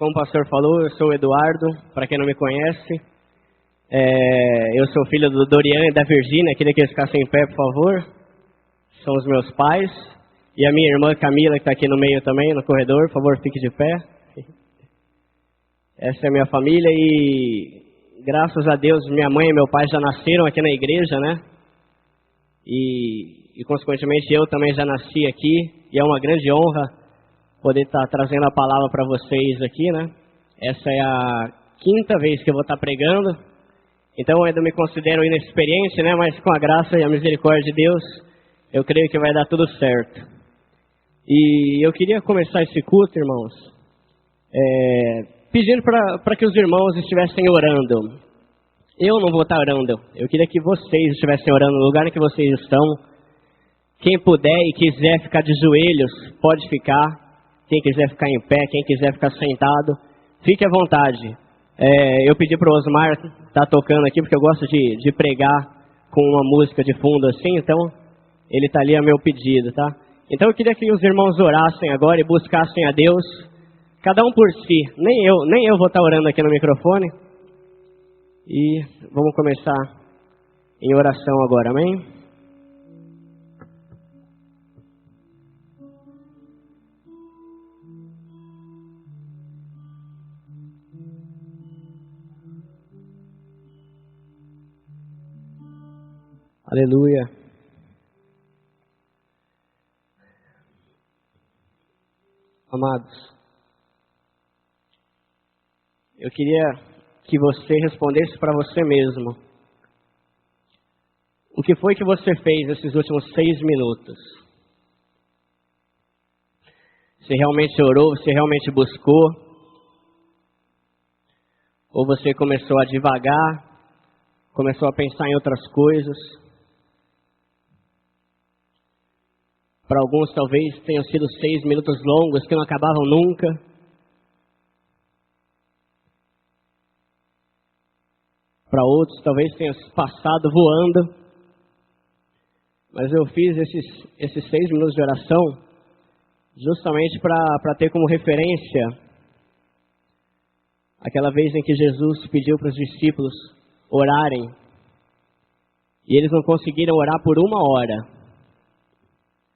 Como o pastor falou, eu sou o Eduardo, para quem não me conhece. Eu sou filho do Dorian e da Virgínia, queria que eles ficassem em pé, por favor. São os meus pais. E a minha irmã Camila, que está aqui no meio também, no corredor, por favor, fique de pé. Essa é a minha família e, graças a Deus, minha mãe e meu pai já nasceram aqui na igreja, né? E consequentemente, eu também já nasci aqui. E é uma grande honra poder estar trazendo a palavra para vocês aqui, né? Essa é a 5ª vez que eu vou estar pregando. Então, eu ainda me considero inexperiente, né? Mas com a graça e a misericórdia de Deus, eu creio que vai dar tudo certo. E eu queria começar esse culto, irmãos, pedindo para que os irmãos estivessem orando. Eu não vou estar orando. Eu queria que vocês estivessem orando no lugar em que vocês estão. Quem puder e quiser ficar de joelhos, pode ficar. Quem quiser ficar em pé, quem quiser ficar sentado, fique à vontade. Eu pedi para o Osmar estar tocando aqui, porque eu gosto de pregar com uma música de fundo assim, então ele está ali a meu pedido, tá? Então eu queria que os irmãos orassem agora e buscassem a Deus, cada um por si. Nem eu vou estar orando aqui no microfone. E vamos começar em oração agora, amém? Aleluia. Amados, eu queria que você respondesse para você mesmo. O que foi que você fez nesses últimos 6 minutos? Você realmente orou? Você realmente buscou? Ou você começou a divagar? Começou a pensar em outras coisas? Para alguns talvez tenham sido 6 minutos longos que não acabavam nunca. Para outros talvez tenham passado voando. Mas eu fiz esses 6 minutos de oração justamente para ter como referência aquela vez em que Jesus pediu para os discípulos orarem. E eles não conseguiram orar por 1 hora.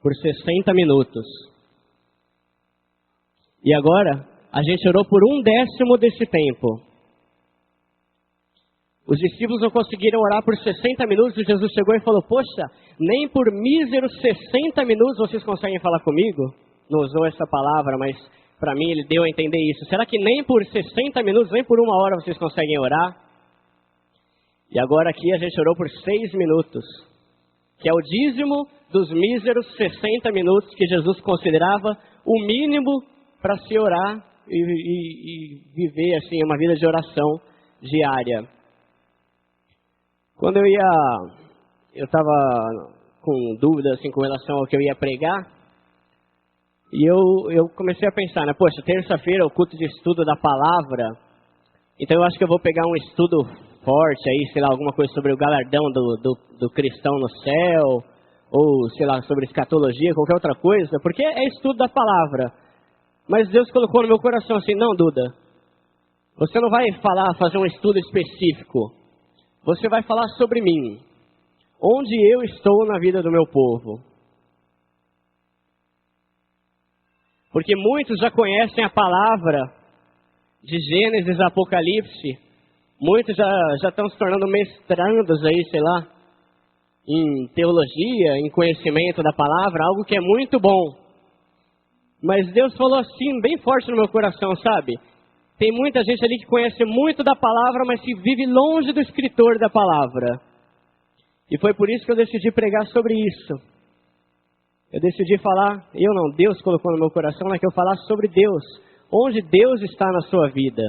Por 60 minutos. E agora, a gente orou por 1/10 desse tempo. Os discípulos não conseguiram orar por 60 minutos e Jesus chegou e falou, poxa, nem por míseros 60 minutos vocês conseguem falar comigo? Não usou essa palavra, mas para mim ele deu a entender isso. Será que nem por 60 minutos, nem por 1 hora vocês conseguem orar? E agora aqui a gente orou por 6 minutos. Que é o dízimo dos míseros 60 minutos que Jesus considerava o mínimo para se orar e viver assim uma vida de oração diária. Quando eu estava com dúvida assim, com relação ao que eu ia pregar, e eu comecei a pensar, né? Poxa, terça-feira é o culto de estudo da palavra, então eu acho que eu vou pegar um estudo forte aí, sei lá, alguma coisa sobre o galardão do cristão no céu, ou sei lá, sobre escatologia, qualquer outra coisa, porque é estudo da palavra. Mas Deus colocou no meu coração assim, não, Duda, você não vai fazer um estudo específico, você vai falar sobre mim, onde eu estou na vida do meu povo. Porque muitos já conhecem a palavra de Gênesis a Apocalipse, muitos já estão se tornando mestrandos aí, sei lá, em teologia, em conhecimento da palavra, algo que é muito bom. Mas Deus falou assim, bem forte no meu coração, sabe? Tem muita gente ali que conhece muito da palavra, mas que vive longe do escritor da palavra. E foi por isso que eu decidi pregar sobre isso. Eu decidi falar, Deus colocou no meu coração, que eu falasse sobre Deus. Onde Deus está na sua vida.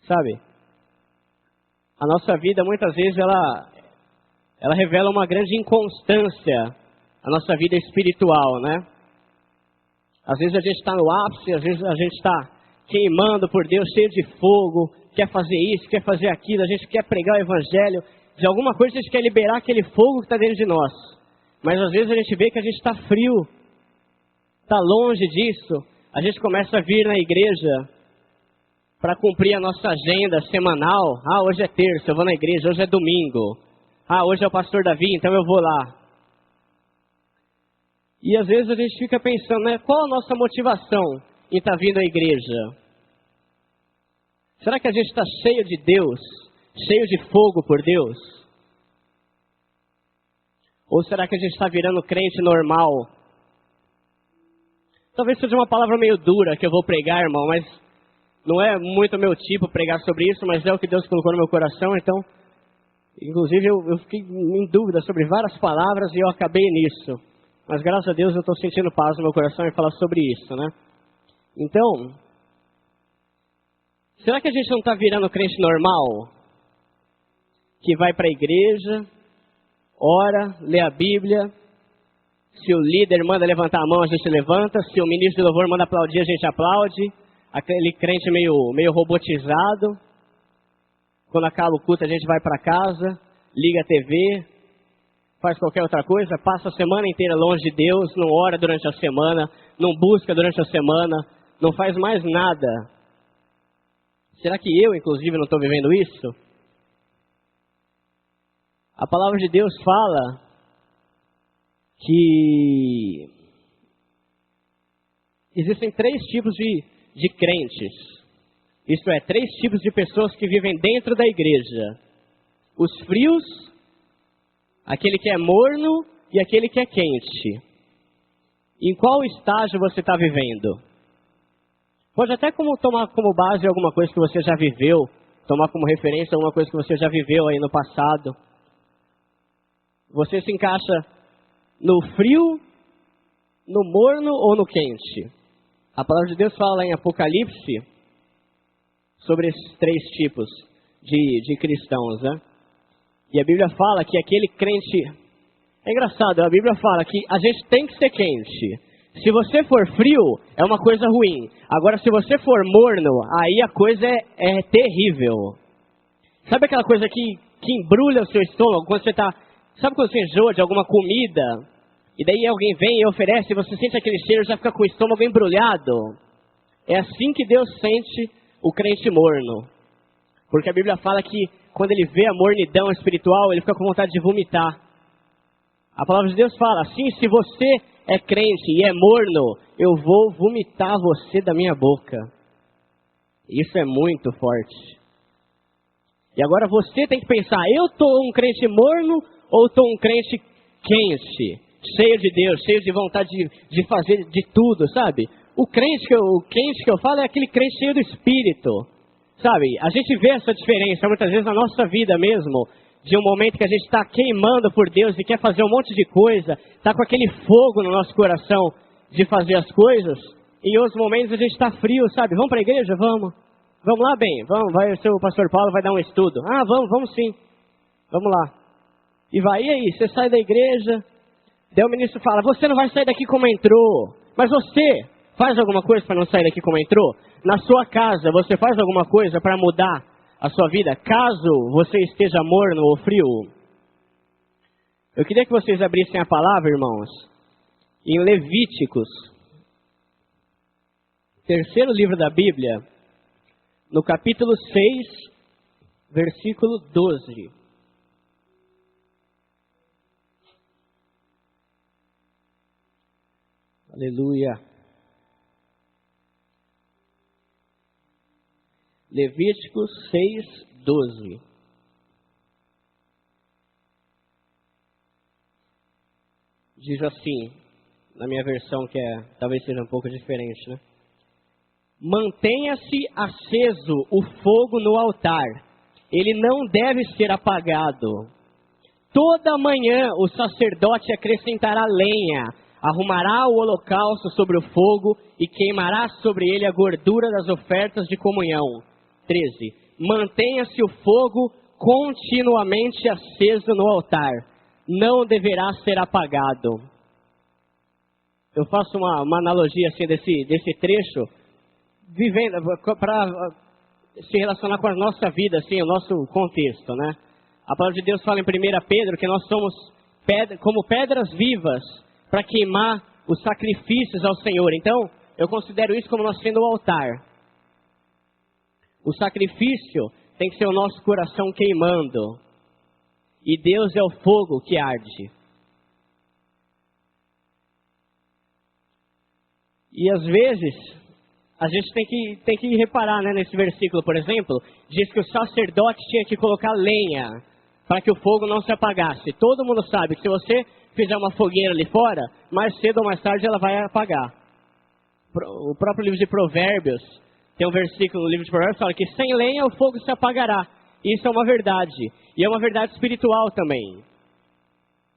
Sabe? A nossa vida, muitas vezes, ela revela uma grande inconstância. A nossa vida espiritual, né? Às vezes a gente está no ápice, às vezes a gente está queimando por Deus, cheio de fogo, quer fazer isso, quer fazer aquilo, a gente quer pregar o evangelho. De alguma coisa a gente quer liberar aquele fogo que está dentro de nós. Mas às vezes a gente vê que a gente está frio, está longe disso. a gente começa a vir na igreja para cumprir a nossa agenda semanal. Ah, hoje é terça, eu vou na igreja, hoje é domingo. Ah, hoje é o pastor Davi, então eu vou lá. E às vezes a gente fica pensando, né, qual a nossa motivação em estar vindo à igreja? Será que a gente está cheio de Deus? Cheio de fogo por Deus? Ou será que a gente está virando crente normal? Talvez seja uma palavra meio dura que eu vou pregar, irmão, mas não é muito meu tipo pregar sobre isso, mas é o que Deus colocou no meu coração, então, inclusive eu fiquei em dúvida sobre várias palavras e eu acabei nisso. Mas graças a Deus eu estou sentindo paz no meu coração em falar sobre isso, né? Então, será que a gente não está virando crente normal? Que vai para a igreja, ora, lê a Bíblia, se o líder manda levantar a mão, a gente levanta, se o ministro de louvor manda aplaudir, a gente aplaude, aquele crente meio robotizado. Quando acaba o culto, a gente vai para casa, liga a TV, faz qualquer outra coisa, passa a semana inteira longe de Deus, não ora durante a semana, não busca durante a semana, não faz mais nada. Será que eu, inclusive, não estou vivendo isso? A palavra de Deus fala que existem 3 tipos de crentes. Isto é, 3 tipos de pessoas que vivem dentro da igreja. Os frios, aquele que é morno e aquele que é quente. Em qual estágio você está vivendo? Pode até tomar como base alguma coisa que você já viveu, tomar como referência alguma coisa que você já viveu aí no passado. Você se encaixa no frio, no morno ou no quente? A palavra de Deus fala em Apocalipse sobre esses 3 tipos de cristãos, né? E a Bíblia fala que aquele crente... É engraçado, a Bíblia fala que a gente tem que ser quente. Se você for frio, é uma coisa ruim. Agora, se você for morno, aí a coisa é terrível. Sabe aquela coisa que embrulha o seu estômago quando você está... Sabe quando você enjoa de alguma comida? E daí alguém vem e oferece e você sente aquele cheiro e já fica com o estômago embrulhado? É assim que Deus sente o crente morno. Porque a Bíblia fala que quando ele vê a mornidão espiritual, ele fica com vontade de vomitar. A palavra de Deus fala, assim, se você é crente e é morno, eu vou vomitar você da minha boca. Isso é muito forte. E agora você tem que pensar, eu estou um crente morno ou estou um crente quente? Cheio de Deus, cheio de vontade de fazer de tudo, sabe? O quente que eu falo é aquele crente cheio do Espírito. Sabe, a gente vê essa diferença muitas vezes na nossa vida mesmo, de um momento que a gente está queimando por Deus e quer fazer um monte de coisa, está com aquele fogo no nosso coração de fazer as coisas, e em outros momentos a gente está frio, sabe? Vamos para a igreja? Vamos. Vamos lá, bem, vamos, vai, o seu pastor Paulo vai dar um estudo. Ah, vamos sim, vamos lá. E vai, e aí, você sai da igreja, daí o ministro fala, você não vai sair daqui como entrou, mas você faz alguma coisa para não sair daqui como entrou? Na sua casa, você faz alguma coisa para mudar a sua vida, caso você esteja morno ou frio? Eu queria que vocês abrissem a palavra, irmãos, em Levíticos, 3º livro da Bíblia, no capítulo 6, versículo 12. Aleluia. Levíticos 6, 12. Diz assim, na minha versão, que talvez seja um pouco diferente, né? Mantenha-se aceso o fogo no altar. Ele não deve ser apagado. Toda manhã o sacerdote acrescentará lenha, arrumará o holocausto sobre o fogo e queimará sobre ele a gordura das ofertas de comunhão. 13. Mantenha-se o fogo continuamente aceso no altar. Não deverá ser apagado. Eu faço uma analogia assim desse trecho, vivendo para se relacionar com a nossa vida, assim, o nosso contexto, né? A palavra de Deus fala em 1 Pedro que nós somos como pedras vivas para queimar os sacrifícios ao Senhor. Então, eu considero isso como nós sendo o altar. O sacrifício tem que ser o nosso coração queimando. E Deus é o fogo que arde. E às vezes, a gente tem que reparar, né, nesse versículo, por exemplo, diz que o sacerdote tinha que colocar lenha para que o fogo não se apagasse. Todo mundo sabe que se você fizer uma fogueira ali fora, mais cedo ou mais tarde ela vai apagar. O próprio livro de Provérbios, tem um versículo no livro de Provérbios que fala que sem lenha o fogo se apagará. Isso é uma verdade. E é uma verdade espiritual também.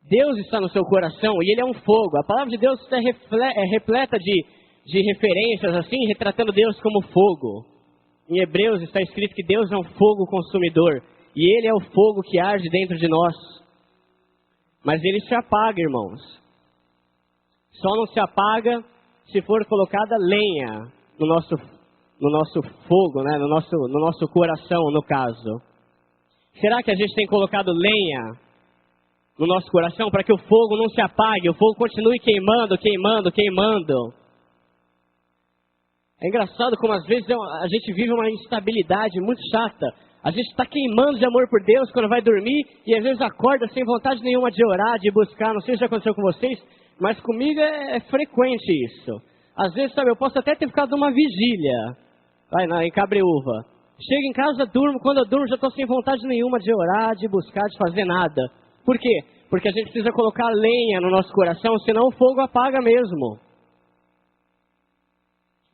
Deus está no seu coração e Ele é um fogo. A palavra de Deus é repleta de referências assim, retratando Deus como fogo. Em Hebreus está escrito que Deus é um fogo consumidor. E Ele é o fogo que arde dentro de nós. Mas Ele se apaga, irmãos. Só não se apaga se for colocada lenha no nosso fogo, né? no nosso coração, no caso. Será que a gente tem colocado lenha no nosso coração para que o fogo não se apague, o fogo continue queimando, queimando, queimando? É engraçado como às vezes a gente vive uma instabilidade muito chata. A gente está queimando de amor por Deus quando vai dormir e às vezes acorda sem vontade nenhuma de orar, de buscar. Não sei se já aconteceu com vocês, mas comigo é frequente isso. Às vezes, sabe, eu posso até ter ficado numa vigília, em Cabreúva. Chego em casa, durmo, quando eu durmo já estou sem vontade nenhuma de orar, de buscar, de fazer nada. Por quê? Porque a gente precisa colocar lenha no nosso coração, senão o fogo apaga mesmo.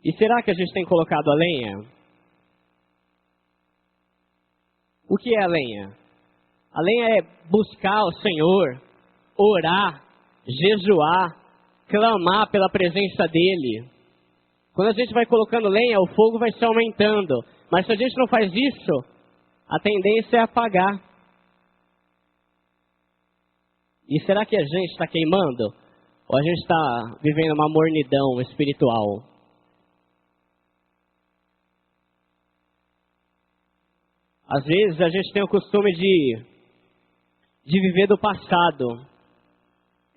E será que a gente tem colocado a lenha? O que é a lenha? A lenha é buscar o Senhor, orar, jejuar, clamar pela presença dEle. Quando a gente vai colocando lenha, o fogo vai se aumentando. Mas se a gente não faz isso, a tendência é apagar. E será que a gente está queimando? Ou a gente está vivendo uma mornidão espiritual? Às vezes a gente tem o costume de viver do passado.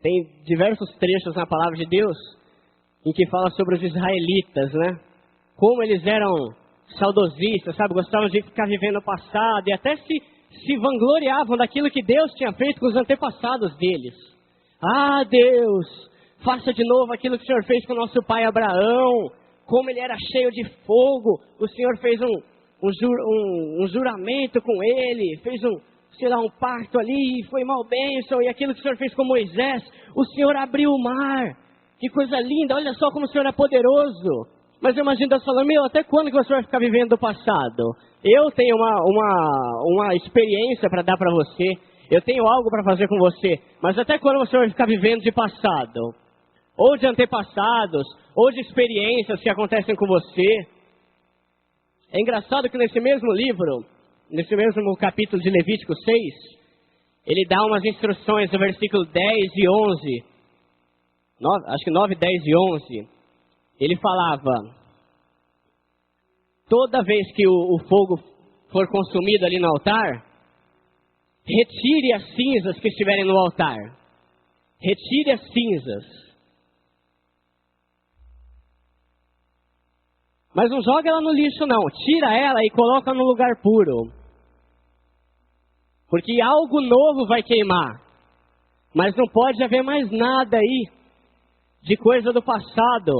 Tem diversos trechos na palavra de Deus em que fala sobre os israelitas, né? Como eles eram saudosistas, sabe? Gostavam de ficar vivendo o passado e até se vangloriavam daquilo que Deus tinha feito com os antepassados deles. Ah, Deus, faça de novo aquilo que o Senhor fez com o nosso pai Abraão. Como ele era cheio de fogo, o Senhor fez um juramento com ele, fez um pacto ali, foi mal bênção, e aquilo que o Senhor fez com Moisés, o Senhor abriu o mar, que coisa linda, olha só como o Senhor é poderoso. Mas eu imagino Deus falando, até quando que você vai ficar vivendo do passado? Eu tenho uma experiência para dar para você, eu tenho algo para fazer com você, mas até quando você vai ficar vivendo de passado? Ou de antepassados, ou de experiências que acontecem com você? É engraçado que nesse mesmo livro, nesse mesmo capítulo de Levítico 6, ele dá umas instruções no versículo 10 e 11, acho que 9, 10 e 11, ele falava, toda vez que o fogo for consumido ali no altar, retire as cinzas que estiverem no altar, retire as cinzas. Mas não joga ela no lixo não, tira ela e coloca no lugar puro. Porque algo novo vai queimar. Mas não pode haver mais nada aí de coisa do passado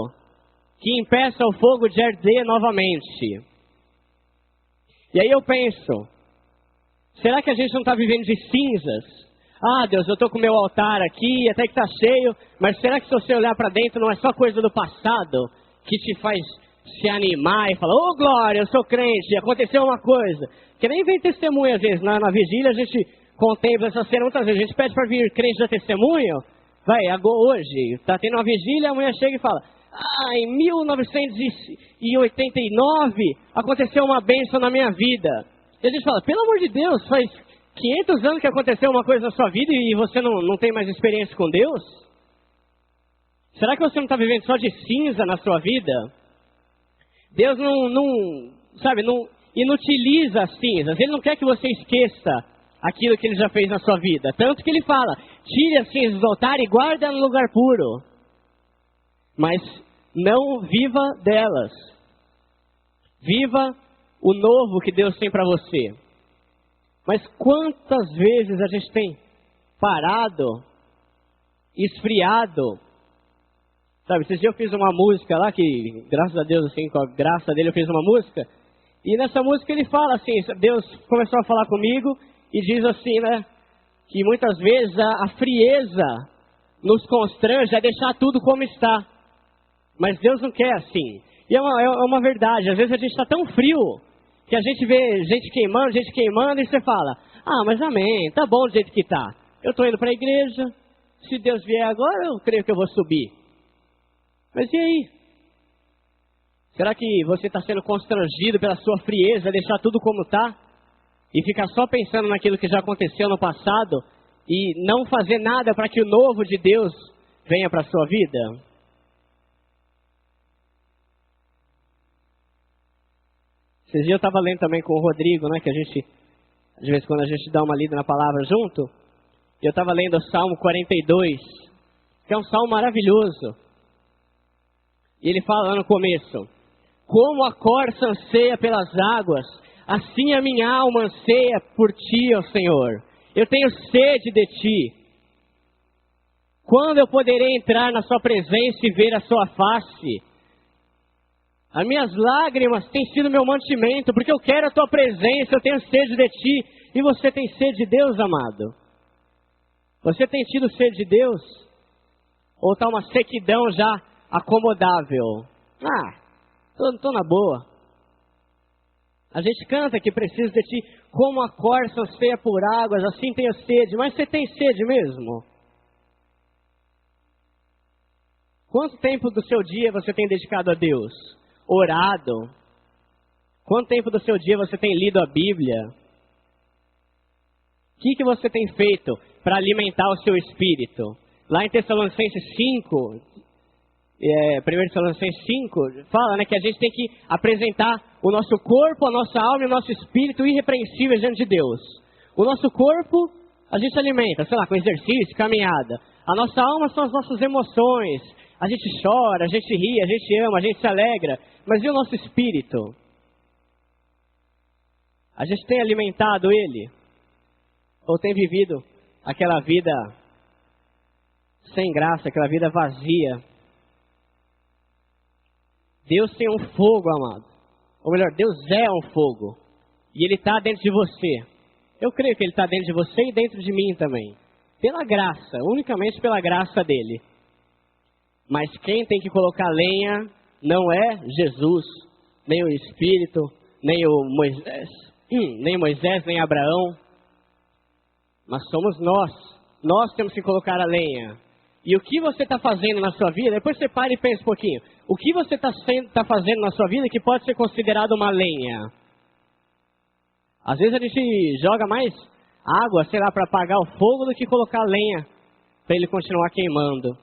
que impeça o fogo de arder novamente. E aí eu penso, será que a gente não está vivendo de cinzas? Ah, Deus, eu estou com o meu altar aqui, até que está cheio, mas será que se você olhar para dentro não é só coisa do passado que te faz se animar e falar, ô glória, eu sou crente, aconteceu uma coisa. Que nem vem testemunho às vezes, na vigília a gente contempla essa cena muitas vezes, a gente pede para vir crente dar testemunho, hoje, está tendo uma vigília, a mulher chega e fala, em 1989 aconteceu uma bênção na minha vida. E a gente fala, pelo amor de Deus, faz 500 anos que aconteceu uma coisa na sua vida e você não tem mais experiência com Deus? Será que você não está vivendo só de cinza na sua vida? Deus não inutiliza as cinzas. Ele não quer que você esqueça aquilo que Ele já fez na sua vida. Tanto que Ele fala, tire as cinzas do altar e guarda no lugar puro. Mas Não viva delas. Viva o novo que Deus tem para você. Mas quantas vezes a gente tem parado, esfriado? Sabe, esses dias eu fiz uma música lá, que graças a Deus, assim, com a graça dele eu fiz uma música. E nessa música ele fala assim, Deus começou a falar comigo e diz assim, né? Que muitas vezes a frieza nos constrange a deixar tudo como está. Mas Deus não quer assim. E é uma verdade, às vezes a gente está tão frio que a gente vê gente queimando e você fala, ah, mas amém, tá bom do jeito que tá. Eu estou indo para a igreja, se Deus vier agora eu creio que eu vou subir. Mas e aí? Será que você está sendo constrangido pela sua frieza, deixar tudo como está? E ficar só pensando naquilo que já aconteceu no passado e não fazer nada para que o novo de Deus venha para a sua vida? Esses dias eu estava lendo também com o Rodrigo, né, que a gente, de vez em quando a gente dá uma lida na palavra junto, e eu estava lendo o Salmo 42, que é um salmo maravilhoso. E ele fala lá no começo, como a corça anseia pelas águas, assim a minha alma anseia por ti, ó Senhor. Eu tenho sede de ti. Quando eu poderei entrar na sua presença e ver a sua face? As minhas lágrimas têm sido meu mantimento, porque eu quero a tua presença, eu tenho sede de ti. E você tem sede de Deus, amado? Você tem tido sede de Deus? Ou está uma sequidão já acomodável? Estou na boa. A gente canta que precisa de ti, como a corça anseia por águas, assim tenho sede. Mas você tem sede mesmo? Quanto tempo do seu dia você tem dedicado a Deus? Orado? Quanto tempo do seu dia você tem lido a Bíblia? O que você tem feito para alimentar o seu espírito? Lá em Tessalonicenses 5, 1 Tessalonicenses 5, fala, né, que a gente tem que apresentar o nosso corpo, a nossa alma e o nosso espírito irrepreensíveis diante de Deus. O nosso corpo a gente alimenta, sei lá, com exercício, caminhada. A nossa alma são as nossas emoções. A gente chora, a gente ri, a gente ama, a gente se alegra. Mas e o nosso espírito? A gente tem alimentado ele? Ou tem vivido aquela vida sem graça, aquela vida vazia? Deus tem um fogo, amado. Ou melhor, Deus é um fogo. E Ele está dentro de você. Eu creio que Ele está dentro de você e dentro de mim também. Pela graça, unicamente pela graça dEle. Mas quem tem que colocar lenha não é Jesus, nem o Espírito, nem o Moisés, nem Moisés, nem Abraão. Mas somos nós. Nós temos que colocar a lenha. E o que você está fazendo na sua vida, depois você para e pensa um pouquinho. O que você está fazendo na sua vida que pode ser considerado uma lenha? Às vezes a gente joga mais água, sei lá, para apagar o fogo do que colocar lenha para ele continuar queimando.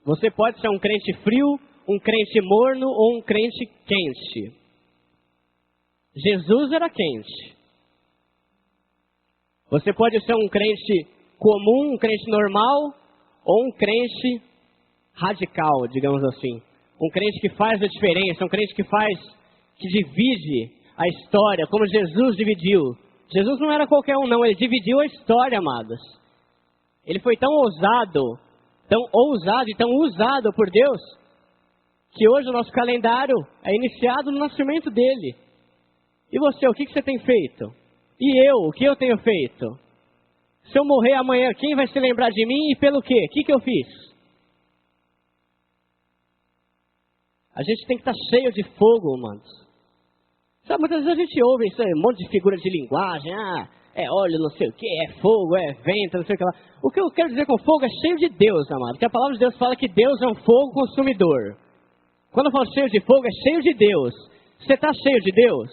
Você pode ser um crente frio, um crente morno ou um crente quente. Jesus era quente. Você pode ser um crente comum, um crente normal, ou um crente radical, digamos assim. Um crente que faz a diferença, um crente que divide a história, como Jesus dividiu. Jesus não era qualquer um não, ele dividiu a história, amados. Ele foi tão ousado e tão usado por Deus, que hoje o nosso calendário é iniciado no nascimento dele. E você, o que você tem feito? E eu, o que eu tenho feito? Se eu morrer amanhã, quem vai se lembrar de mim e pelo quê? O que eu fiz? A gente tem que estar cheio de fogo, manos. Sabe, muitas vezes a gente ouve isso, um monte de figura de linguagem, é óleo, não sei o que, é fogo, é vento, não sei o que lá. O que eu quero dizer com fogo é cheio de Deus, amado. Porque a palavra de Deus fala que Deus é um fogo consumidor. Quando eu falo cheio de fogo, é cheio de Deus. Você está cheio de Deus?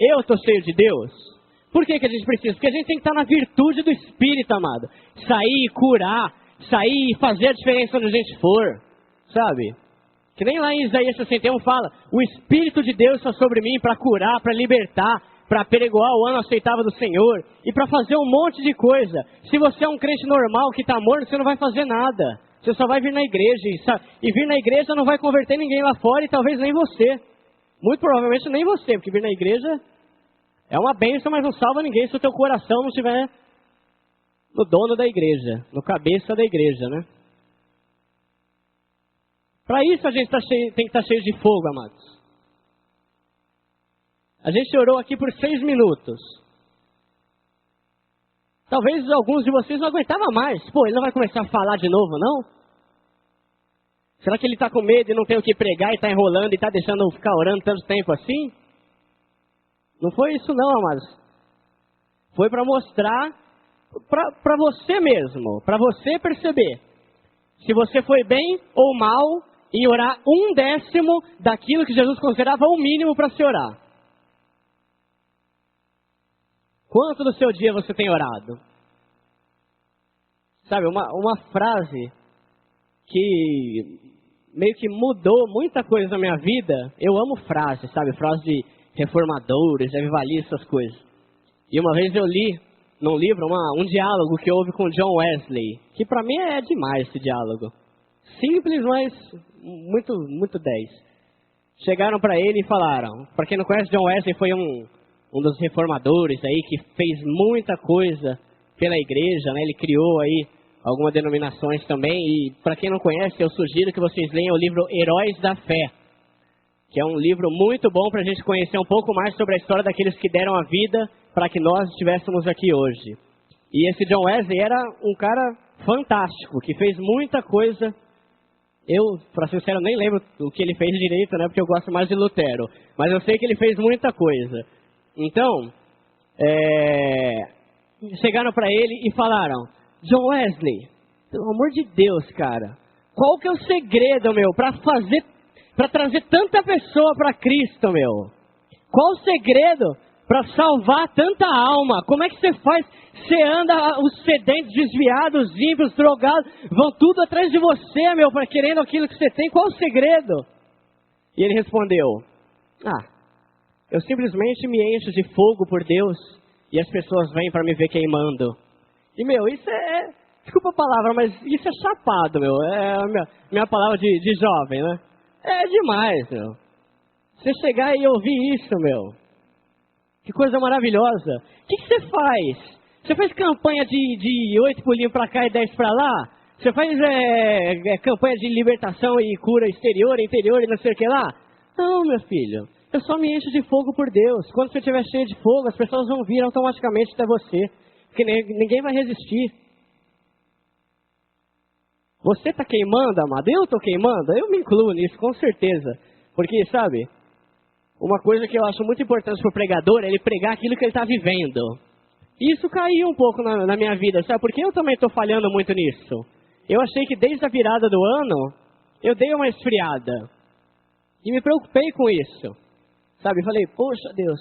Eu estou cheio de Deus? Por que a gente precisa? Porque a gente tem que estar na virtude do Espírito, amado. Sair, curar, sair e fazer a diferença onde a gente for, sabe? Que nem lá em Isaías 61 fala, o Espírito de Deus está sobre mim para curar, para libertar, para apregoar o ano aceitável do Senhor e para fazer um monte de coisa. Se você é um crente normal que está morto, você não vai fazer nada. Você só vai vir na igreja e vir na igreja não vai converter ninguém lá fora e talvez nem você. Muito provavelmente nem você, porque vir na igreja é uma bênção, mas não salva ninguém se o teu coração não estiver no dono da igreja, no cabeça da igreja, né? Para isso a gente tem que estar cheio de fogo, amados. A gente orou aqui por 6 minutos. Talvez alguns de vocês não aguentavam mais. Pô, ele não vai começar a falar de novo, não? Será que ele está com medo e não tem o que pregar e está enrolando e está deixando eu ficar orando tanto tempo assim? Não foi isso não, amados. Foi para mostrar para você mesmo, para você perceber se você foi bem ou mal em orar 1/10 daquilo que Jesus considerava o mínimo para se orar. Quanto do seu dia você tem orado? Sabe, uma frase que meio que mudou muita coisa na minha vida. Eu amo frases, sabe? Frases de reformadores, de avivalistas, essas coisas. E uma vez eu li num livro um diálogo que houve com John Wesley, que para mim é demais esse diálogo. Simples, mas muito, muito 10. Chegaram para ele e falaram, para quem não conhece, John Wesley foi um dos reformadores aí que fez muita coisa pela igreja, né? Ele criou aí algumas denominações também. E para quem não conhece, eu sugiro que vocês leiam o livro Heróis da Fé, que é um livro muito bom para a gente conhecer um pouco mais sobre a história daqueles que deram a vida para que nós estivéssemos aqui hoje. E esse John Wesley era um cara fantástico, que fez muita coisa. Eu, para ser sincero, nem lembro o que ele fez direito, né? Porque eu gosto mais de Lutero. Mas eu sei que ele fez muita coisa. Então, chegaram para ele e falaram, John Wesley, pelo amor de Deus, cara, qual que é o segredo, meu, para trazer tanta pessoa para Cristo, meu? Qual o segredo para salvar tanta alma? Como é que você faz? Você anda, os sedentos, desviados, os ímpios, drogados, vão tudo atrás de você, meu, para querendo aquilo que você tem. Qual o segredo? E ele respondeu, eu simplesmente me encho de fogo por Deus e as pessoas vêm para me ver queimando. E, meu, isso desculpa a palavra, mas isso é chapado, meu. É a minha palavra de jovem, né? É demais, meu. Você chegar e ouvir isso, meu. Que coisa maravilhosa. O que você faz? Você faz campanha de 8 pulinhos para cá e 10 para lá? Você faz campanha de libertação e cura exterior, interior e não sei o que lá? Não, meu filho. Eu só me encho de fogo por Deus. Quando você estiver cheio de fogo, as pessoas vão vir automaticamente até você. Porque ninguém vai resistir. Você está queimando, amado? Eu estou queimando? Eu me incluo nisso, com certeza. Porque, sabe, uma coisa que eu acho muito importante para o pregador é ele pregar aquilo que ele está vivendo. Isso caiu um pouco na minha vida, sabe? Porque eu também estou falhando muito nisso. Eu achei que desde a virada do ano, eu dei uma esfriada. E me preocupei com isso. Sabe, falei, poxa Deus,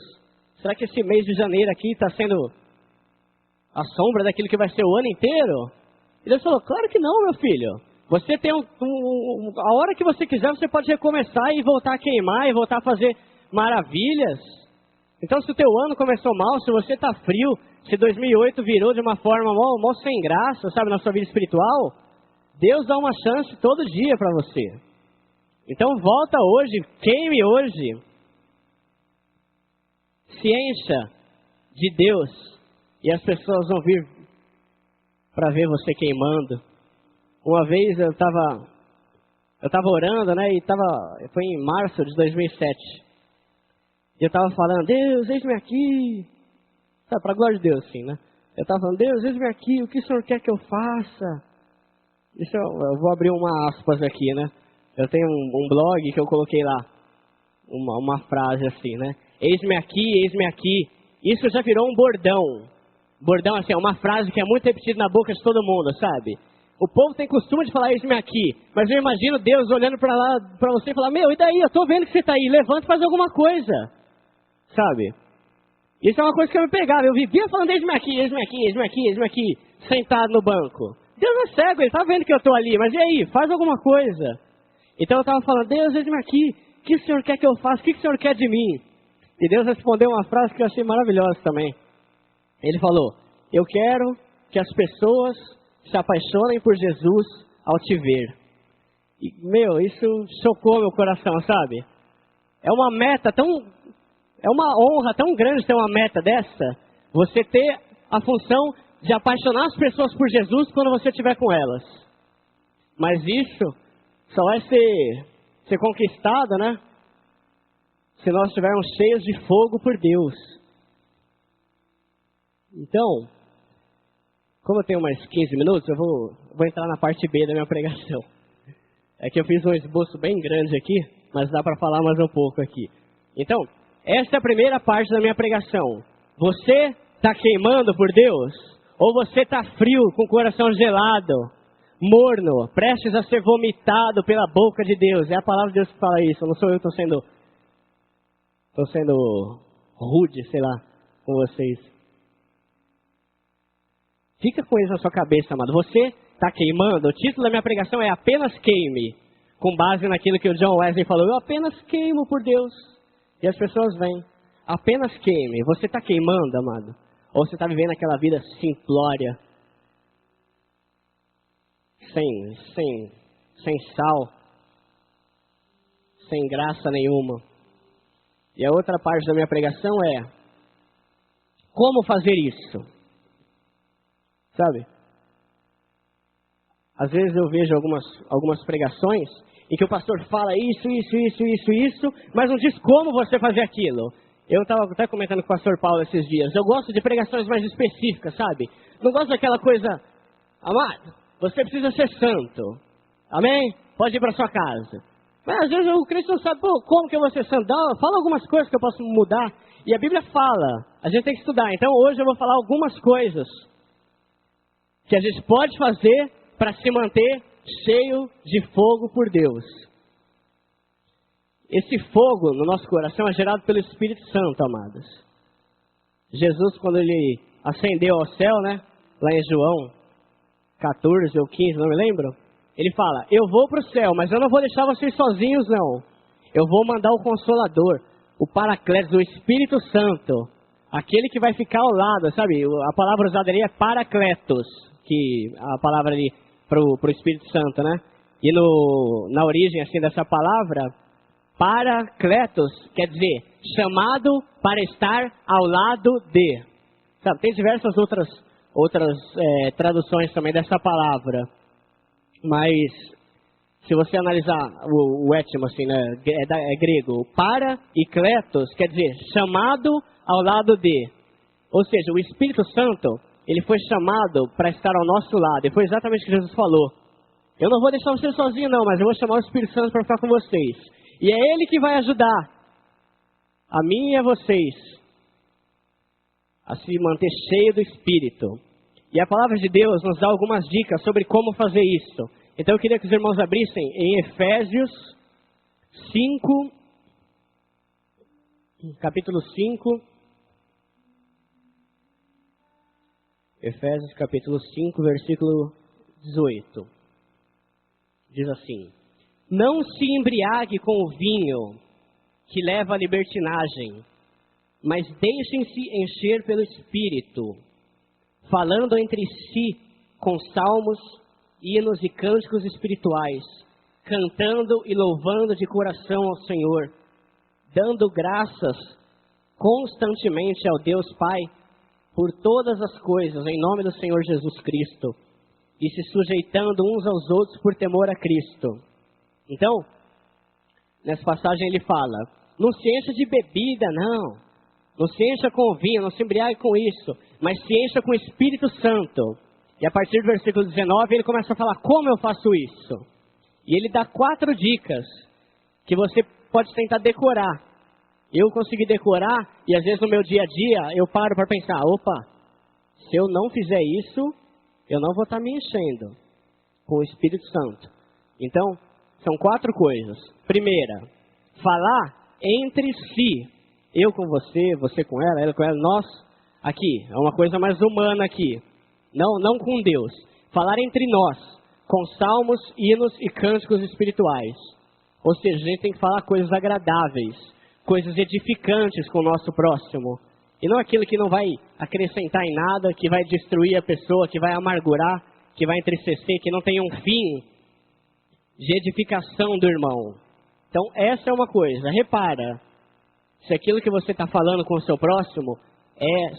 será que esse mês de janeiro aqui está sendo a sombra daquilo que vai ser o ano inteiro? E Deus falou, claro que não, meu filho. Você tem a hora que você quiser, você pode recomeçar e voltar a queimar e voltar a fazer maravilhas. Então, se o teu ano começou mal, se você está frio, se 2008 virou de uma forma mó sem graça, sabe, na sua vida espiritual, Deus dá uma chance todo dia para você. Então, volta hoje, queime hoje. Se encha de Deus e as pessoas vão vir para ver você queimando. Uma vez eu estava orando, né? E foi em março de 2007. E eu estava falando, Deus, eis-me aqui. Sabe, para a glória de Deus, sim, né? Eu estava falando, Deus, eis-me aqui, o que o Senhor quer que eu faça? Isso eu vou abrir uma aspas aqui, né? Eu tenho um blog que eu coloquei lá, uma frase assim, né? Eis-me aqui, eis-me aqui. Isso já virou um bordão. Bordão, assim, é uma frase que é muito repetida na boca de todo mundo, sabe? O povo tem costume de falar eis-me aqui. Mas eu imagino Deus olhando para lá, para você e falar, meu, e daí? Eu estou vendo que você está aí. Levanta e faz alguma coisa. Sabe? Isso é uma coisa que eu me pegava. Eu vivia falando eis-me aqui, eis-me aqui, eis-me aqui, eis-me aqui. Sentado no banco. Deus é cego, Ele está vendo que eu estou ali. Mas e aí? Faz alguma coisa. Então eu estava falando, Deus, eis-me aqui. O que o Senhor quer que eu faça? O que o Senhor quer de mim? E Deus respondeu uma frase que eu achei maravilhosa também. Ele falou, eu quero que as pessoas se apaixonem por Jesus ao te ver. E, isso chocou meu coração, sabe? É uma meta tão... É uma honra tão grande ter uma meta dessa. Você ter a função de apaixonar as pessoas por Jesus quando você estiver com elas. Mas isso só vai ser conquistado, né? Se nós estivermos cheios de fogo por Deus. Então, como eu tenho mais 15 minutos, eu vou entrar na parte B da minha pregação. É que eu fiz um esboço bem grande aqui, mas dá para falar mais um pouco aqui. Então, essa é a primeira parte da minha pregação. Você está queimando por Deus? Ou você está frio, com o coração gelado, morno, prestes a ser vomitado pela boca de Deus? É a palavra de Deus que fala isso, não sou eu que estou sendo rude, sei lá, com vocês. Fica com isso na sua cabeça, amado. Você está queimando? O título da minha pregação é Apenas Queime. Com base naquilo que o John Wesley falou. Eu apenas queimo por Deus. E as pessoas vêm. Apenas queime. Você está queimando, amado? Ou você está vivendo aquela vida simplória? Sem sal. Sem graça nenhuma. E a outra parte da minha pregação é... Como fazer isso? Sabe? Às vezes eu vejo algumas pregações em que o pastor fala isso, mas não diz como você fazer aquilo. Eu estava até comentando com o pastor Paulo esses dias. Eu gosto de pregações mais específicas, sabe? Não gosto daquela coisa, amado, você precisa ser santo. Amém? Pode ir para sua casa. Mas às vezes o cristão não sabe, como que eu vou ser santo? Fala algumas coisas que eu posso mudar. E a Bíblia fala, a gente tem que estudar. Então hoje eu vou falar algumas coisas que a gente pode fazer para se manter cheio de fogo por Deus. Esse fogo no nosso coração é gerado pelo Espírito Santo, amados. Jesus, quando ele ascendeu ao céu, né? Lá em João 14 ou 15, não me lembro. Ele fala, eu vou para o céu, mas eu não vou deixar vocês sozinhos, não. Eu vou mandar o Consolador, o Paracletos, o Espírito Santo. Aquele que vai ficar ao lado, sabe? A palavra usada ali é Paracletos, que a palavra ali pro Espírito Santo, né? E na origem assim dessa palavra, Paracletos quer dizer chamado para estar ao lado de. Sabe, tem diversas outras traduções também dessa palavra. Mas se você analisar o étimo assim, né, é grego, para e kletos quer dizer chamado ao lado de. Ou seja, o Espírito Santo, ele foi chamado para estar ao nosso lado. E foi exatamente o que Jesus falou. Eu não vou deixar você sozinho não, mas eu vou chamar o Espírito Santo para ficar com vocês. E é Ele que vai ajudar a mim e a vocês a se manter cheio do Espírito. E a palavra de Deus nos dá algumas dicas sobre como fazer isso. Então eu queria que os irmãos abrissem em Efésios 5, capítulo 5. Efésios capítulo 5, versículo 18. Diz assim: não se embriague com o vinho que leva à libertinagem, mas deixem-se encher pelo Espírito, falando entre si com salmos, hinos e cânticos espirituais, cantando e louvando de coração ao Senhor, dando graças constantemente ao Deus Pai por todas as coisas, em nome do Senhor Jesus Cristo, e se sujeitando uns aos outros por temor a Cristo. Então, nessa passagem ele fala, não se encha de bebida, não se encha com vinho, não se embriague com isso, mas se encha com o Espírito Santo. E a partir do versículo 19 ele começa a falar como eu faço isso. E ele dá 4 dicas que você pode tentar decorar. Eu consegui decorar e às vezes no meu dia a dia eu paro para pensar, opa, se eu não fizer isso, eu não vou estar me enchendo com o Espírito Santo. Então, são 4 coisas. Primeira, falar entre si. Eu com você, você com ela com ela, nós aqui. É uma coisa mais humana aqui. Não com Deus. Falar entre nós, com salmos, hinos e cânticos espirituais. Ou seja, a gente tem que falar coisas agradáveis, coisas edificantes com o nosso próximo. E não aquilo que não vai acrescentar em nada, que vai destruir a pessoa, que vai amargurar, que vai entristecer, que não tem um fim de edificação do irmão. Então, essa é uma coisa. Repara, se aquilo que você está falando com o seu próximo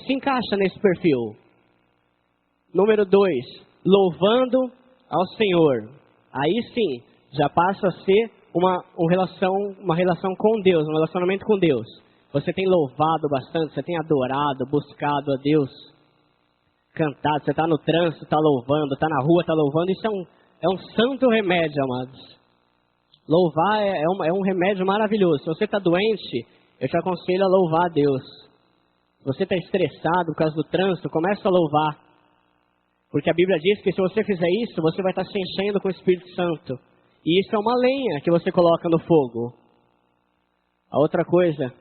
se encaixa nesse perfil. Número 2, louvando ao Senhor. Aí sim, já passa a ser uma relação com Deus, um relacionamento com Deus. Você tem louvado bastante, você tem adorado, buscado a Deus, cantado, você está no trânsito, está louvando, está na rua, está louvando. Isso é um santo remédio, amados. Louvar é um remédio maravilhoso. Se você está doente, eu te aconselho a louvar a Deus. Se você está estressado por causa do trânsito, comece a louvar. Porque a Bíblia diz que se você fizer isso, você vai estar se enchendo com o Espírito Santo. E isso é uma lenha que você coloca no fogo. A outra coisa,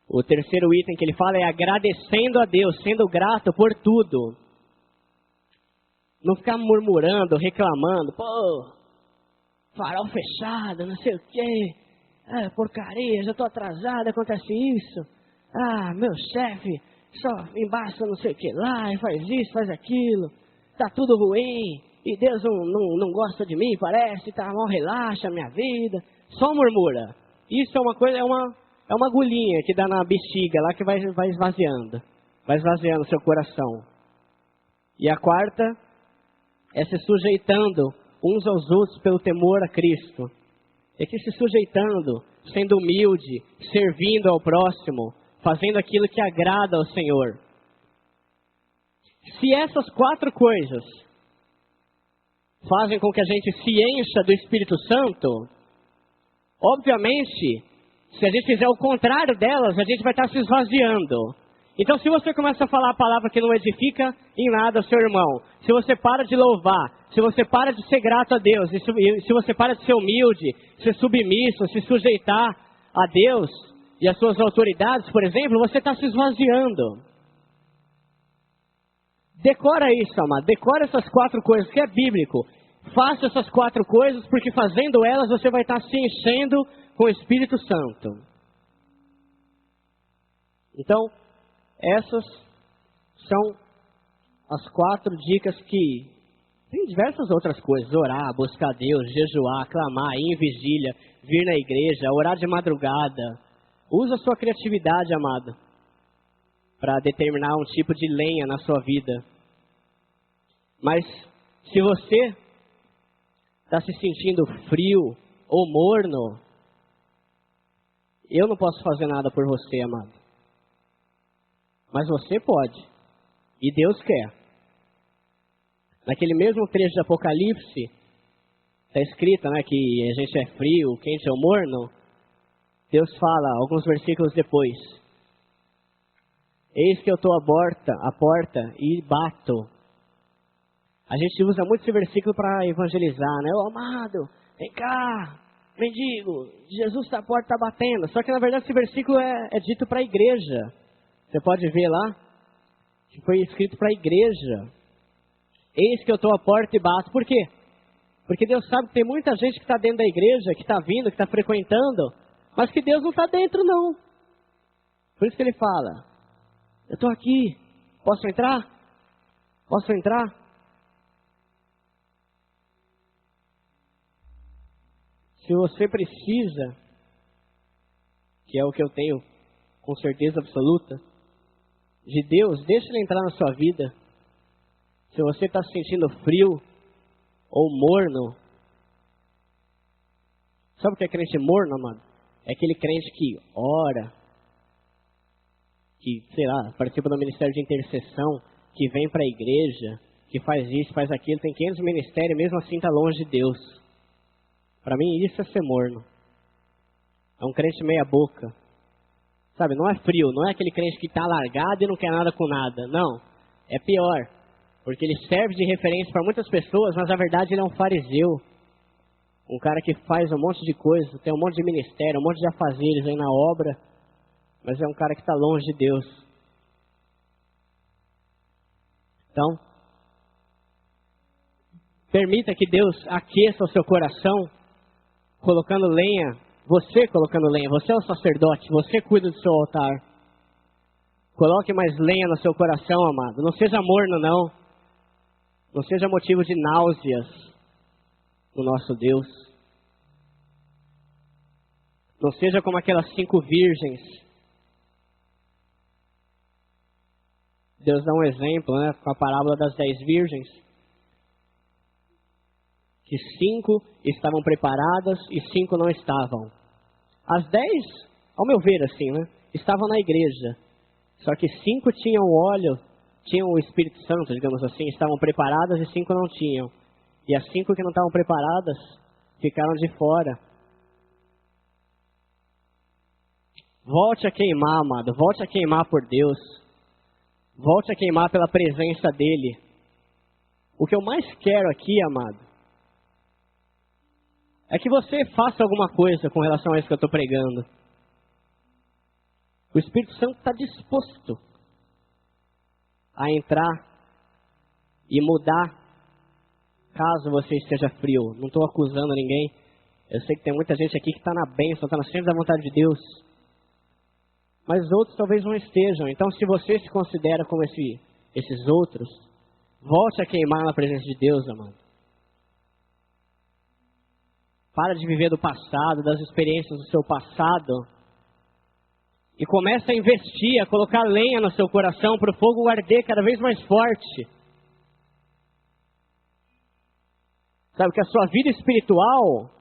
o terceiro item que ele fala é agradecendo a Deus, sendo grato por tudo. Não ficar murmurando, reclamando. Pô, farol fechado, não sei o quê. Porcaria, já estou atrasado, acontece isso. Meu chefe só embaça não sei o que lá, e faz isso, faz aquilo. Tá tudo ruim, e Deus não gosta de mim, parece, tá mal, relaxa a minha vida. Só murmura. Isso é uma coisa, é uma agulhinha que dá na bexiga lá que vai esvaziando. Vai esvaziando o seu coração. E a quarta é se sujeitando uns aos outros pelo temor a Cristo. É que se sujeitando, sendo humilde, servindo ao próximo, fazendo aquilo que agrada ao Senhor. Se essas 4 coisas fazem com que a gente se encha do Espírito Santo, obviamente, se a gente fizer o contrário delas, a gente vai estar se esvaziando. Então, se você começa a falar a palavra que não edifica em nada seu irmão, se você para de louvar, se você para de ser grato a Deus, e se você para de ser humilde, ser submisso, se sujeitar a Deus e as suas autoridades, por exemplo, você está se esvaziando. Decora isso, amado. Decora essas 4 coisas, que é bíblico. Faça essas 4 coisas, porque fazendo elas, você vai estar se enchendo com o Espírito Santo. Então, essas são as 4 dicas que... Tem diversas outras coisas. Orar, buscar Deus, jejuar, clamar, ir em vigília, vir na igreja, orar de madrugada. Usa a sua criatividade, amado, para determinar um tipo de lenha na sua vida. Mas se você está se sentindo frio ou morno, eu não posso fazer nada por você, amado. Mas você pode. E Deus quer. Naquele mesmo trecho de Apocalipse, está escrito, né, que a gente é frio, quente ou morno. Deus fala, alguns versículos depois: eis que eu estou à porta e bato. A gente usa muito esse versículo para evangelizar, né? Ô amado, vem cá, mendigo, Jesus está à porta, está batendo. Só que na verdade esse versículo é dito para a igreja. Você pode ver lá, que foi escrito para a igreja. Eis que eu estou à porta e bato. Por quê? Porque Deus sabe que tem muita gente que está dentro da igreja, que está vindo, que está frequentando, mas que Deus não está dentro, não. Por isso que ele fala: eu estou aqui, posso entrar? Posso entrar? Se você precisa, que é o que eu tenho com certeza absoluta, de Deus, deixa Ele entrar na sua vida. Se você está se sentindo frio ou morno, sabe o que é crente morno, amado? É aquele crente que ora, que, sei lá, participa do ministério de intercessão, que vem para a igreja, que faz isso, faz aquilo, tem 500 ministérios, mesmo assim está longe de Deus. Para mim isso é ser morno. É um crente meia boca. Sabe, não é frio, não é aquele crente que está largado e não quer nada com nada. Não, é pior. Porque ele serve de referência para muitas pessoas, mas na verdade ele é um fariseu. Um cara que faz um monte de coisa, tem um monte de ministério, um monte de afazeres aí na obra, mas é um cara que está longe de Deus. Então, permita que Deus aqueça o seu coração, colocando lenha, você colocando lenha, você é o sacerdote, você cuida do seu altar. Coloque mais lenha no seu coração, amado. Não seja morno, não. Não seja motivo de náuseas. no nosso Deus. Não seja como aquelas 5 virgens. Deus dá um exemplo, né, com a parábola das 10 virgens. Que 5 estavam preparadas e 5 não estavam. As 10, ao meu ver assim, né, estavam na igreja. Só que 5 tinham óleo, tinham o Espírito Santo, digamos assim, estavam preparadas e 5 não tinham. E as 5 que não estavam preparadas ficaram de fora. Volte a queimar, amado. Volte a queimar por Deus. Volte a queimar pela presença dEle. O que eu mais quero aqui, amado, é que você faça alguma coisa com relação a isso que eu estou pregando. O Espírito Santo está disposto a entrar e mudar, caso você esteja frio. Não estou acusando ninguém. Eu sei que tem muita gente aqui que está na bênção, está na centro da vontade de Deus. Mas outros talvez não estejam. Então, se você se considera como esses outros, volte a queimar na presença de Deus, amado. Para de viver do passado, das experiências do seu passado. E comece a investir, a colocar lenha no seu coração para o fogo arder cada vez mais forte. Sabe que a sua vida espiritual,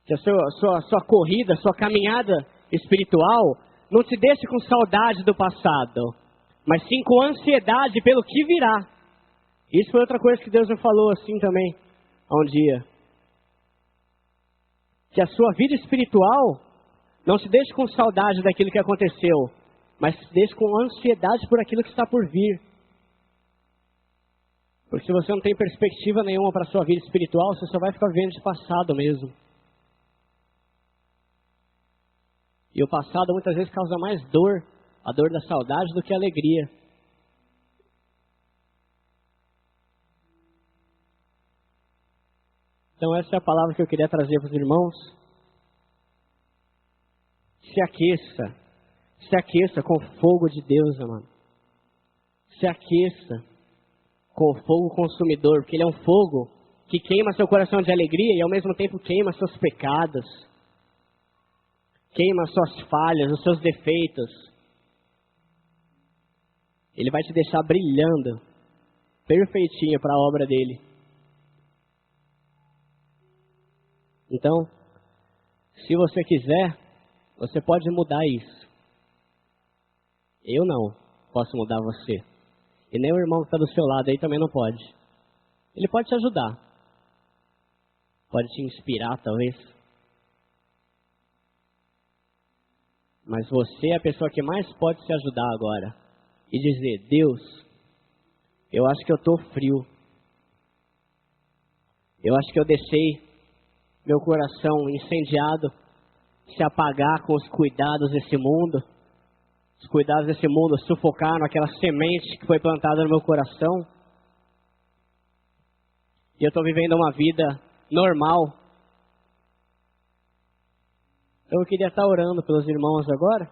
que a sua corrida, a sua caminhada espiritual, não te deixe com saudade do passado, mas sim com ansiedade pelo que virá. Isso foi outra coisa que Deus me falou assim também, há um dia. Que a sua vida espiritual não se deixe com saudade daquilo que aconteceu, mas se deixe com ansiedade por aquilo que está por vir. Porque se você não tem perspectiva nenhuma para a sua vida espiritual, você só vai ficar vivendo de passado mesmo. E o passado muitas vezes causa mais dor, a dor da saudade, do que a alegria. Então essa é a palavra que eu queria trazer para os irmãos. Se aqueça com o fogo de Deus, amado. Se aqueça com o fogo consumidor, porque Ele é um fogo que queima seu coração de alegria e ao mesmo tempo queima seus pecados, queima suas falhas, os seus defeitos. Ele vai te deixar brilhando, perfeitinho para a obra dEle. Então, se você quiser, você pode mudar isso. Eu não posso mudar você. E nem o irmão que está do seu lado aí também não pode. Ele pode te ajudar. Pode te inspirar, talvez. Mas você é a pessoa que mais pode se ajudar agora. E dizer, Deus, eu acho que eu estou frio. Eu acho que eu deixei meu coração incendiado se apagar com os cuidados desse mundo. Os cuidados desse mundo sufocaram aquela semente que foi plantada no meu coração. E eu estou vivendo uma vida normal. Eu queria estar orando pelos irmãos agora.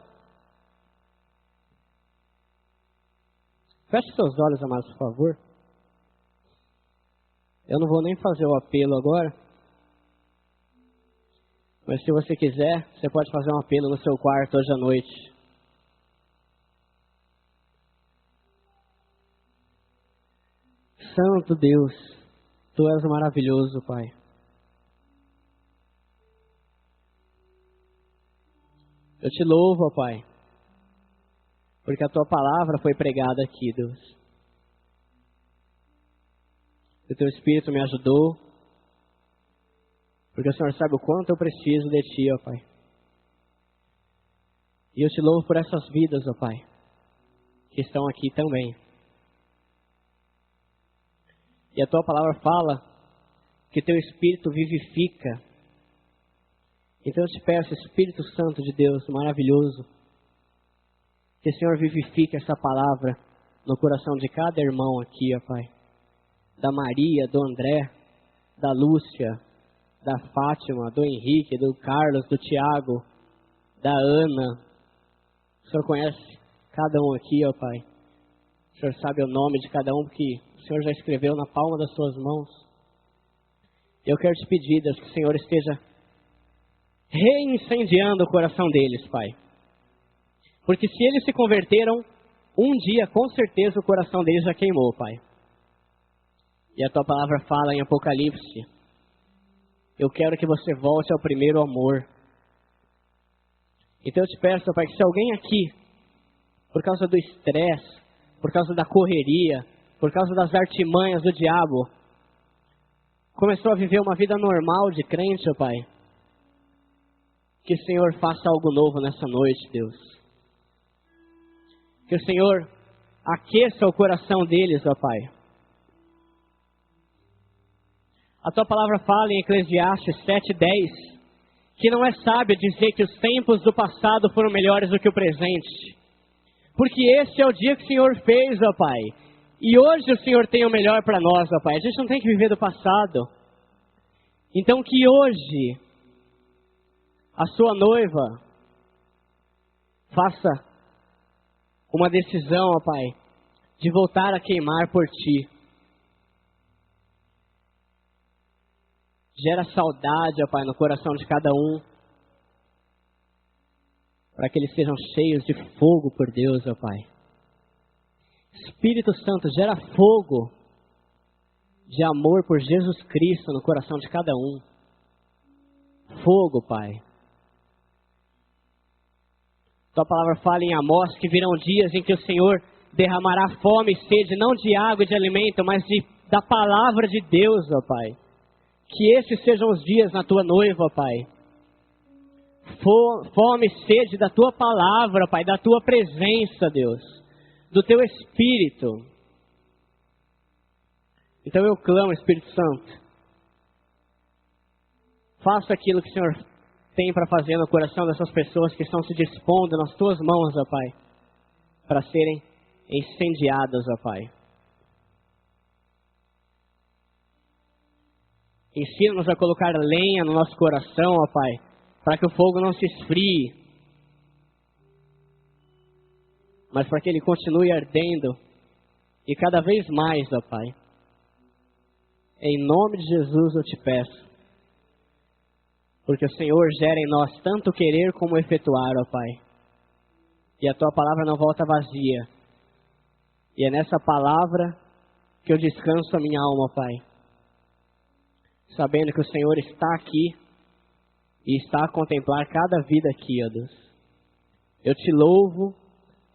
Feche seus olhos, amados, por favor. Eu não vou nem fazer o apelo agora. Mas se você quiser, você pode fazer um apelo no seu quarto hoje à noite. Santo Deus, Tu és maravilhoso, Pai. Eu te louvo, Pai, porque a Tua palavra foi pregada aqui, Deus. O Teu Espírito me ajudou, porque o Senhor sabe o quanto eu preciso de Ti, ó Pai. E eu te louvo por essas vidas, ó Pai, que estão aqui também. E a Tua palavra fala que Teu Espírito vivifica. Então eu te peço, Espírito Santo de Deus, maravilhoso, que o Senhor vivifique essa palavra no coração de cada irmão aqui, ó Pai. Da Maria, do André, da Lúcia, da Fátima, do Henrique, do Carlos, do Tiago, da Ana. O Senhor conhece cada um aqui, ó Pai. O Senhor sabe o nome de cada um, porque o Senhor já escreveu na palma das suas mãos. Eu quero te pedir, Deus, que o Senhor esteja reincendiando o coração deles, Pai. Porque se eles se converteram, um dia, com certeza, o coração deles já queimou, Pai. E a Tua palavra fala em Apocalipse: eu quero que você volte ao primeiro amor. Então eu te peço, Pai, que se alguém aqui, por causa do estresse, por causa da correria, por causa das artimanhas do diabo, começou a viver uma vida normal de crente, ó Pai, que o Senhor faça algo novo nessa noite, Deus. Que o Senhor aqueça o coração deles, ó Pai. A Tua palavra fala em Eclesiastes 7:10, que não é sábio dizer que os tempos do passado foram melhores do que o presente. Porque esse é o dia que o Senhor fez, ó Pai. E hoje o Senhor tem o melhor para nós, ó Pai. A gente não tem que viver do passado. Então que hoje a sua noiva faça uma decisão, ó Pai, de voltar a queimar por Ti. Gera saudade, ó Pai, no coração de cada um, para que eles sejam cheios de fogo por Deus, ó Pai. Espírito Santo, gera fogo de amor por Jesus Cristo no coração de cada um. Fogo, Pai. Tua palavra fala em Amós que virão dias em que o Senhor derramará fome e sede, não de água e de alimento, mas da palavra de Deus, ó Pai. Que esses sejam os dias na Tua noiva, ó Pai. Fome e sede da Tua palavra, Pai, da Tua presença, Deus, do Teu Espírito. Então eu clamo, Espírito Santo, faça aquilo que o Senhor tem para fazer no coração dessas pessoas que estão se dispondo nas Tuas mãos, ó Pai, para serem incendiadas, ó Pai. Ensina-nos a colocar lenha no nosso coração, ó Pai, para que o fogo não se esfrie, mas para que ele continue ardendo, e cada vez mais, ó Pai. Em nome de Jesus eu te peço, porque o Senhor gera em nós tanto querer como efetuar, ó Pai. E a Tua palavra não volta vazia, e é nessa palavra que eu descanso a minha alma, ó Pai, sabendo que o Senhor está aqui e está a contemplar cada vida aqui, ó Deus. Eu te louvo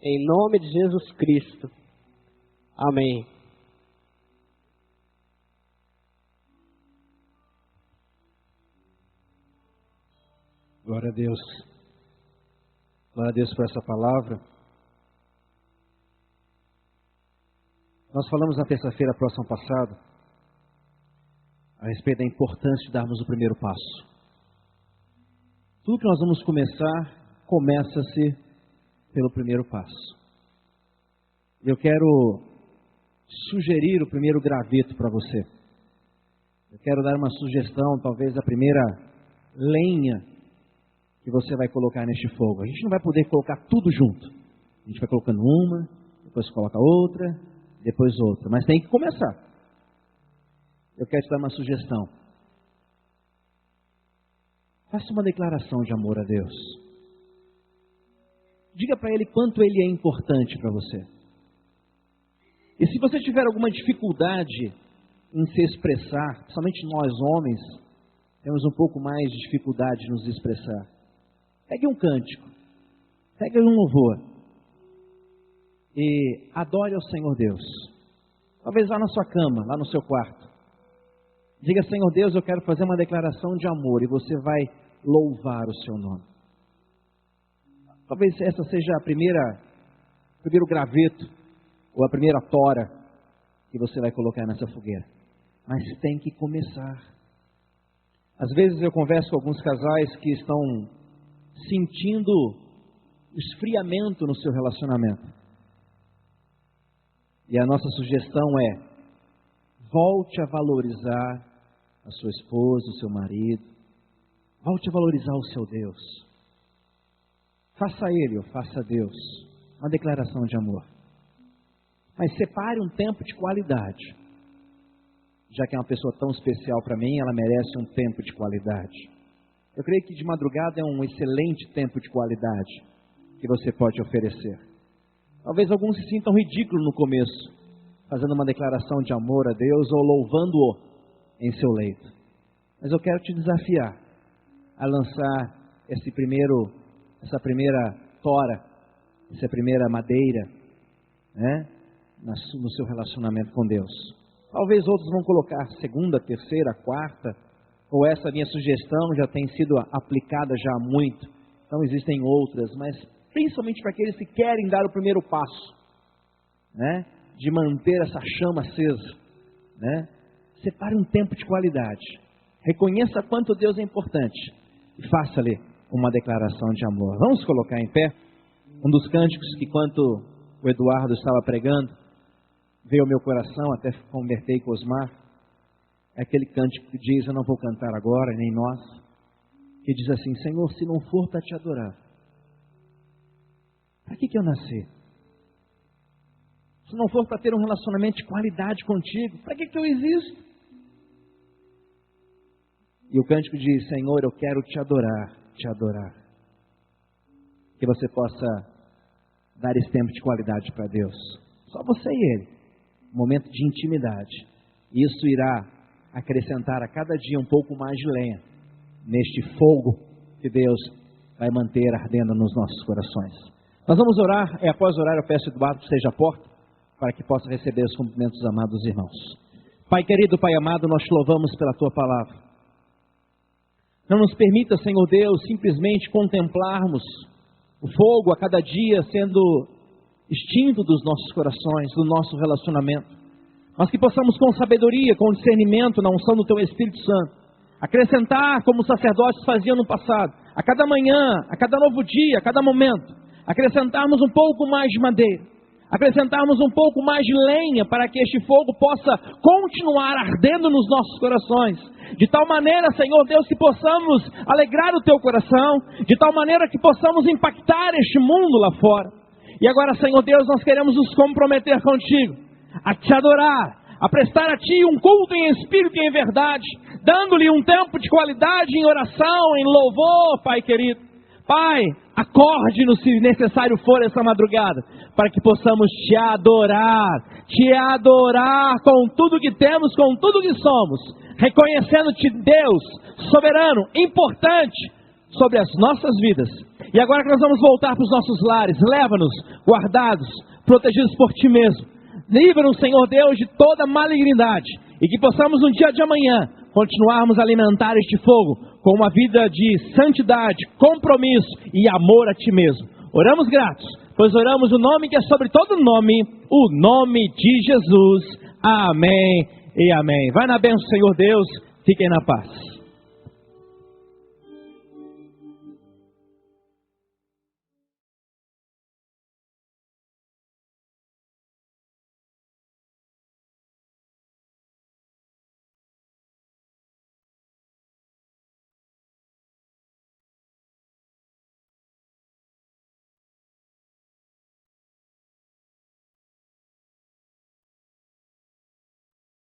em nome de Jesus Cristo. Amém. Glória a Deus. Glória a Deus por essa palavra. Nós falamos na terça-feira próxima passada a respeito da importância de darmos o primeiro passo. Tudo que nós vamos começar, começa-se pelo primeiro passo. Eu quero sugerir o primeiro graveto para você. Eu quero dar uma sugestão, talvez a primeira lenha que você vai colocar neste fogo. A gente não vai poder colocar tudo junto. A gente vai colocando uma, depois coloca outra, depois outra. Mas tem que começar. Eu quero te dar uma sugestão. Faça uma declaração de amor a Deus. Diga para Ele quanto Ele é importante para você. E se você tiver alguma dificuldade em se expressar, principalmente nós homens, temos um pouco mais de dificuldade de nos expressar. Pegue um cântico, pegue um louvor e adore ao Senhor Deus. Talvez lá na sua cama, lá no seu quarto. Diga: Senhor Deus, eu quero fazer uma declaração de amor, e você vai louvar o seu nome. Talvez essa seja o primeiro graveto, ou a primeira tora que você vai colocar nessa fogueira. Mas tem que começar. Às vezes eu converso com alguns casais que estão sentindo esfriamento no seu relacionamento. E a nossa sugestão é: volte a valorizar a sua esposa, o seu marido. Volte a valorizar o seu Deus. Faça a Ele ou faça a Deus uma declaração de amor. Mas separe um tempo de qualidade. Já que é uma pessoa tão especial para mim, ela merece um tempo de qualidade. Eu creio que de madrugada é um excelente tempo de qualidade que você pode oferecer. Talvez alguns se sintam ridículos no começo, fazendo uma declaração de amor a Deus ou louvando-o em seu leito. Mas eu quero te desafiar a lançar essa primeira tora, essa primeira madeira, né, no seu relacionamento com Deus. Talvez outros vão colocar segunda, terceira, quarta, ou essa minha sugestão já tem sido aplicada já há muito. Então existem outras, mas principalmente para aqueles que querem dar o primeiro passo, né, de manter essa chama acesa, né? Separe um tempo de qualidade. Reconheça quanto Deus é importante e faça-lhe uma declaração de amor. Vamos colocar em pé um dos cânticos que, enquanto o Eduardo estava pregando, veio ao meu coração, até convertei com Osmar. É aquele cântico que diz: eu não vou cantar agora, nem nós, que diz assim: Senhor, se não for para te adorar, para que eu nasci? Se não for para ter um relacionamento de qualidade contigo, para que eu existo? E o cântico diz: Senhor, eu quero te adorar, te adorar. Que você possa dar esse tempo de qualidade para Deus. Só você e Ele. Um momento de intimidade. Isso irá acrescentar a cada dia um pouco mais de lenha neste fogo que Deus vai manter ardendo nos nossos corações. Nós vamos orar, e após orar eu peço ao Eduardo que esteja à porta, para que possa receber os cumprimentos dos amados irmãos. Pai querido, Pai amado, nós te louvamos pela Tua palavra. Não nos permita, Senhor Deus, simplesmente contemplarmos o fogo a cada dia sendo extinto dos nossos corações, do nosso relacionamento, mas que possamos com sabedoria, com discernimento, na unção do Teu Espírito Santo, acrescentar como os sacerdotes faziam no passado, a cada manhã, a cada novo dia, a cada momento, acrescentarmos um pouco mais de madeira, acrescentarmos um pouco mais de lenha para que este fogo possa continuar ardendo nos nossos corações, de tal maneira, Senhor Deus, que possamos alegrar o Teu coração, de tal maneira que possamos impactar este mundo lá fora. E agora, Senhor Deus, nós queremos nos comprometer contigo, a te adorar, a prestar a Ti um culto em espírito e em verdade, dando-lhe um tempo de qualidade em oração, em louvor, Pai querido. Pai, acorde-nos se necessário for essa madrugada, para que possamos te adorar com tudo que temos, com tudo que somos, reconhecendo-te Deus, soberano, importante, sobre as nossas vidas. E agora que nós vamos voltar para os nossos lares, leva-nos guardados, protegidos por Ti mesmo. Livra-nos, Senhor Deus, de toda malignidade, e que possamos no dia de amanhã continuarmos a alimentar este fogo com uma vida de santidade, compromisso e amor a Ti mesmo. Oramos gratos, pois oramos o nome que é sobre todo nome, o nome de Jesus. Amém e amém. Vai na bênção, Senhor Deus. Fiquem na paz.